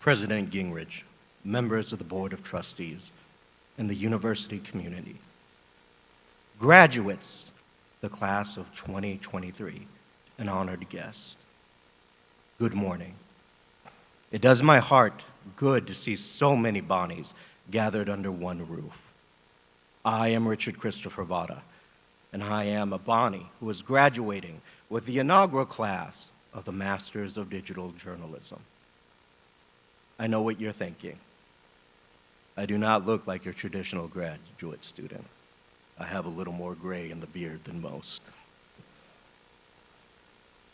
President Gingrich, members of the Board of Trustees, and the university community. Graduates, the class of 2023, and honored guests. Good morning. It does my heart good to see so many Bonnies gathered under one roof. I am Richard Christopher Vara, and I am a Bonnie who is graduating with the inaugural class of the Masters of Digital Journalism. I know what you're thinking. I do not look like your traditional graduate student. I have a little more gray in the beard than most.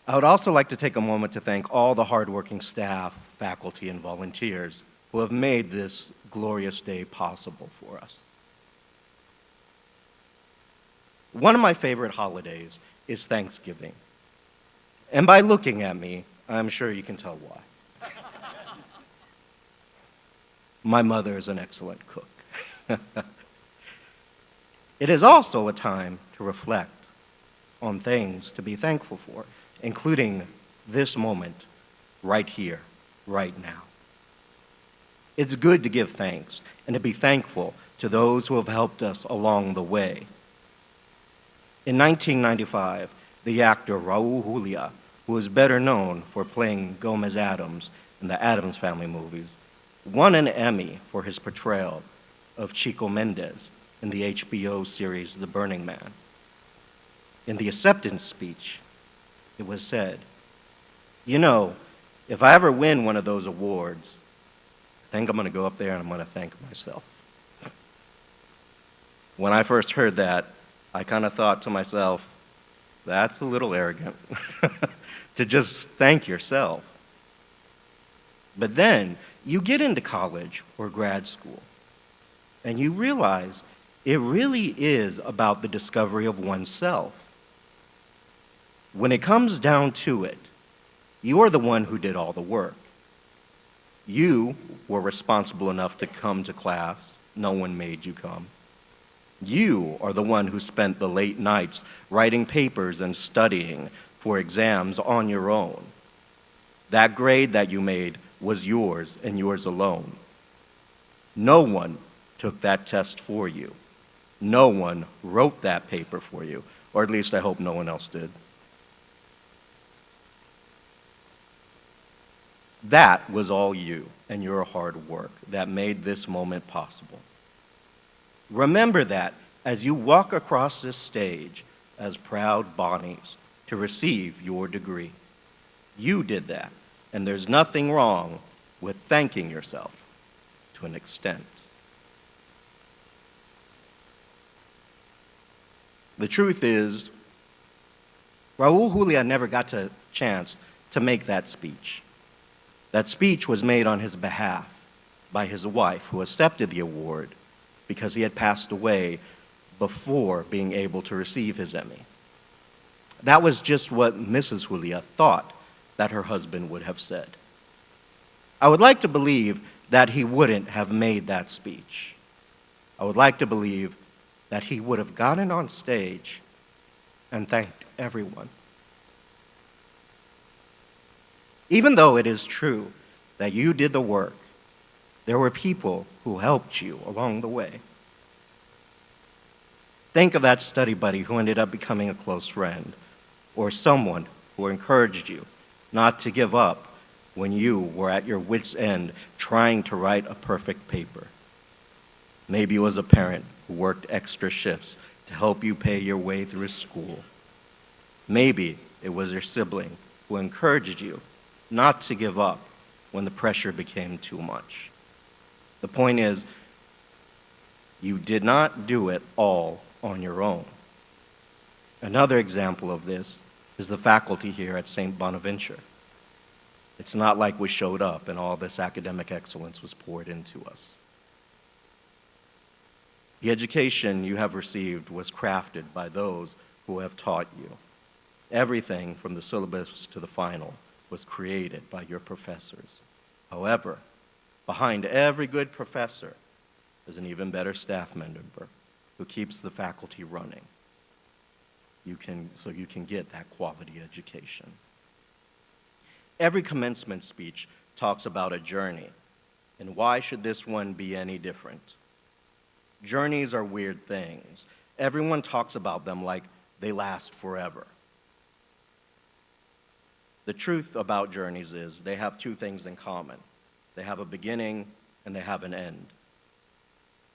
I would also like to take a moment to thank all the hardworking staff, faculty, and volunteers who have made this glorious day possible for us. One of my favorite holidays is Thanksgiving. And by looking at me, I'm sure you can tell why. My mother is an excellent cook. It is also a time to reflect on things to be thankful for, including this moment right here, right now. It's good to give thanks and to be thankful to those who have helped us along the way. In 1995, the actor Raul Julia, who is better known for playing Gomez Addams in the Addams Family movies, won an Emmy for his portrayal of Chico Mendez in the HBO series The Burning Man. In the acceptance speech, it was said, "You know, if I ever win one of those awards, I think I'm going to go up there and I'm going to thank myself." When I first heard that, I kind of thought to myself, that's a little arrogant to just thank yourself. But then you get into college or grad school, and you realize it really is about the discovery of oneself. When it comes down to it, you are the one who did all the work. You were responsible enough to come to class. No one made you come. You are the one who spent the late nights writing papers and studying for exams on your own. That grade that you made was yours and yours alone. No one took that test for you. No one wrote that paper for you, or at least I hope no one else did. That was all you and your hard work that made this moment possible. Remember that as you walk across this stage as proud Bonnies to receive your degree. You did that, and there's nothing wrong with thanking yourself to an extent. The truth is, Raul Julia never got a chance to make that speech. That speech was made on his behalf by his wife, who accepted the award because he had passed away before being able to receive his Emmy. That was just what Mrs. Julia thought that her husband would have said. I would like to believe that he wouldn't have made that speech. I would like to believe that he would have gotten on stage and thanked everyone. Even though it is true that you did the work, there were people who helped you along the way. Think of that study buddy who ended up becoming a close friend, or someone who encouraged you not to give up when you were at your wit's end trying to write a perfect paper. Maybe it was a parent who worked extra shifts to help you pay your way through school. Maybe it was your sibling who encouraged you not to give up when the pressure became too much. The point is, you did not do it all on your own. Another example of this is the faculty here at St. Bonaventure. It's not like we showed up and all this academic excellence was poured into us. The education you have received was crafted by those who have taught you. Everything from the syllabus to the final was created by your professors. However, behind every good professor is an even better staff member who keeps the faculty running. So you can get that quality education. Every commencement speech talks about a journey And why should this one be any different? Journeys are weird things. Everyone talks about them like they last forever. The truth about journeys is they have two things in common. They have a beginning and they have an end.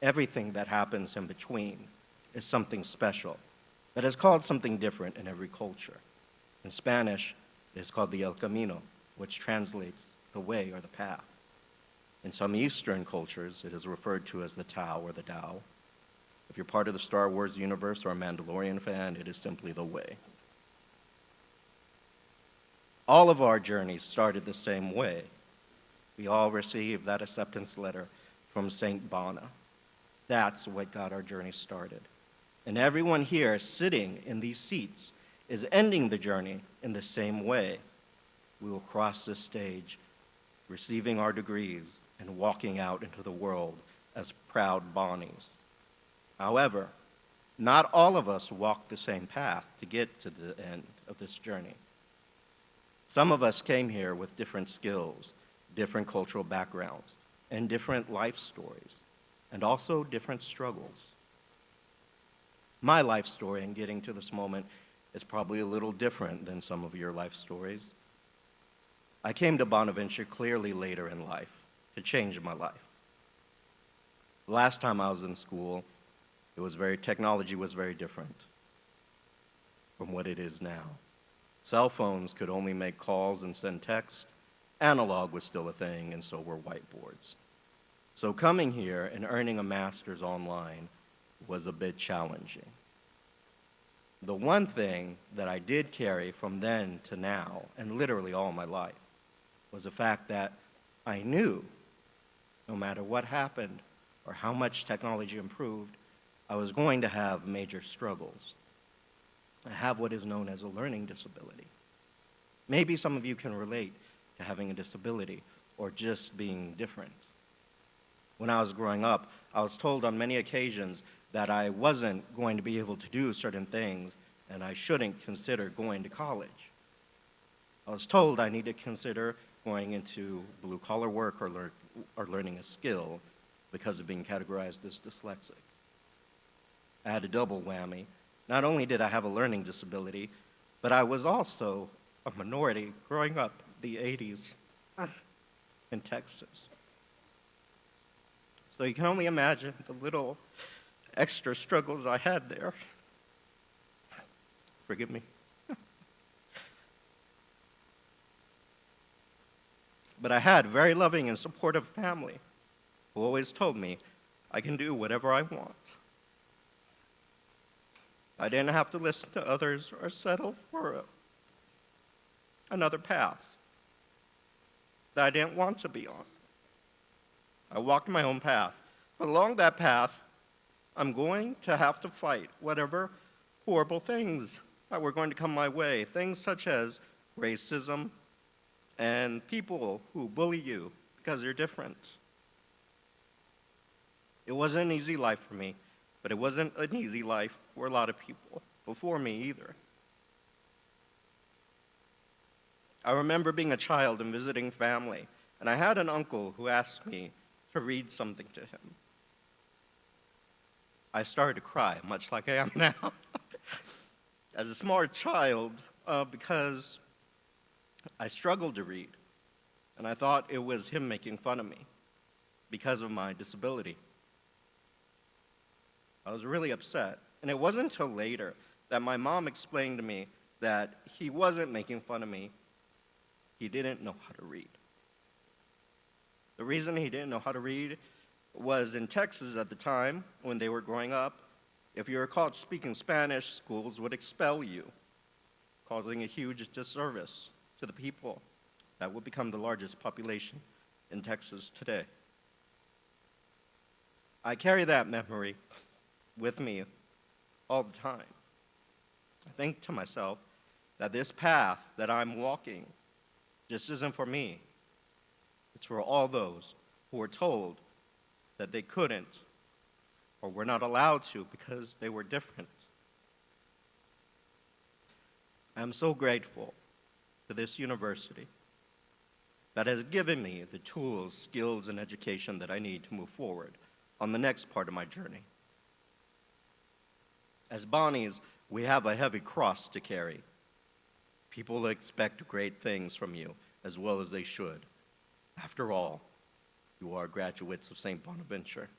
Everything that happens in between is something special that is called something different in every culture. In Spanish, it is called the El Camino, which translates the way or the path. In some Eastern cultures, it is referred to as the Tao or the Tao. If you're part of the Star Wars universe or a Mandalorian fan, it is simply the way. All of our journeys started the same way. We all received that acceptance letter from Saint Bona. That's what got our journey started. And everyone here sitting in these seats is ending the journey in the same way. We will cross this stage, receiving our degrees and walking out into the world as proud Bonnies. However, not all of us walk the same path to get to the end of this journey. Some of us came here with different skills, different cultural backgrounds, and different life stories, and also different struggles. My life story in getting to this moment is probably a little different than some of your life stories. I came to Bonaventure clearly later in life to change my life. The last time I was in school, technology was very different from what it is now. Cell phones could only make calls and send text. Analog was still a thing, and so were whiteboards. So coming here and earning a master's online was a bit challenging. The one thing that I did carry from then to now, and literally all my life, was the fact that I knew no matter what happened or how much technology improved, I was going to have major struggles. I have what is known as a learning disability. Maybe some of you can relate to having a disability or just being different. When I was growing up, I was told on many occasions that I wasn't going to be able to do certain things and I shouldn't consider going to college. I was told I need to consider going into blue-collar work or learning a skill because of being categorized as dyslexic. I had a double whammy. Not only did I have a learning disability, but I was also a minority growing up in the 80s in Texas. So you can only imagine the little extra struggles I had there. Forgive me. But I had a very loving and supportive family who always told me I can do whatever I want. I didn't have to listen to others or settle for another path that I didn't want to be on. I walked my own path. But along that path, I'm going to have to fight whatever horrible things that were going to come my way, things such as racism and people who bully you because you're different. It wasn't an easy life for me, but it wasn't an easy life for a lot of people before me either. I remember being a child and visiting family, and I had an uncle who asked me to read something to him. I started to cry, much like I am now, as a smart child, because I struggled to read, and I thought it was him making fun of me because of my disability. I was really upset, and it wasn't until later that my mom explained to me that he wasn't making fun of me, he didn't know how to read. The reason he didn't know how to read was in Texas at the time, when they were growing up, if you were caught speaking Spanish, schools would expel you, causing a huge disservice to the people that would become the largest population in Texas today. I carry that memory with me all the time. I think to myself that this path that I'm walking just isn't for me. It's for all those who were told that they couldn't or were not allowed to because they were different. I'm so grateful to this university that has given me the tools, skills, and education that I need to move forward on the next part of my journey. As Bonnies, we have a heavy cross to carry. People expect great things from you, as well as they should. After all, you are graduates of St. Bonaventure.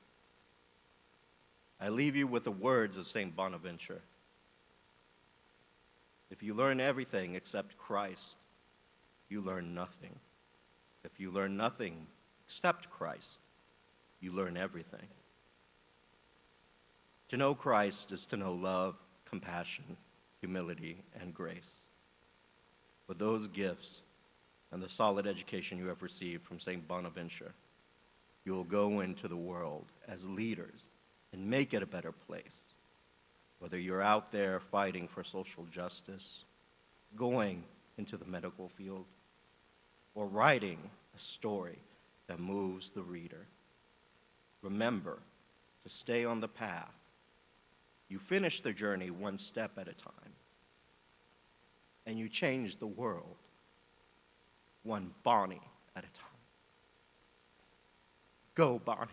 I leave you with the words of St. Bonaventure. If you learn everything except Christ, you learn nothing. If you learn nothing except Christ, you learn everything. To know Christ is to know love, compassion, humility, and grace. With those gifts and the solid education you have received from St. Bonaventure, you will go into the world as leaders and make it a better place. Whether you're out there fighting for social justice, going into the medical field, or writing a story that moves the reader. Remember to stay on the path. You finish the journey one step at a time, and you change the world one Bonnie at a time. Go, Bonnie.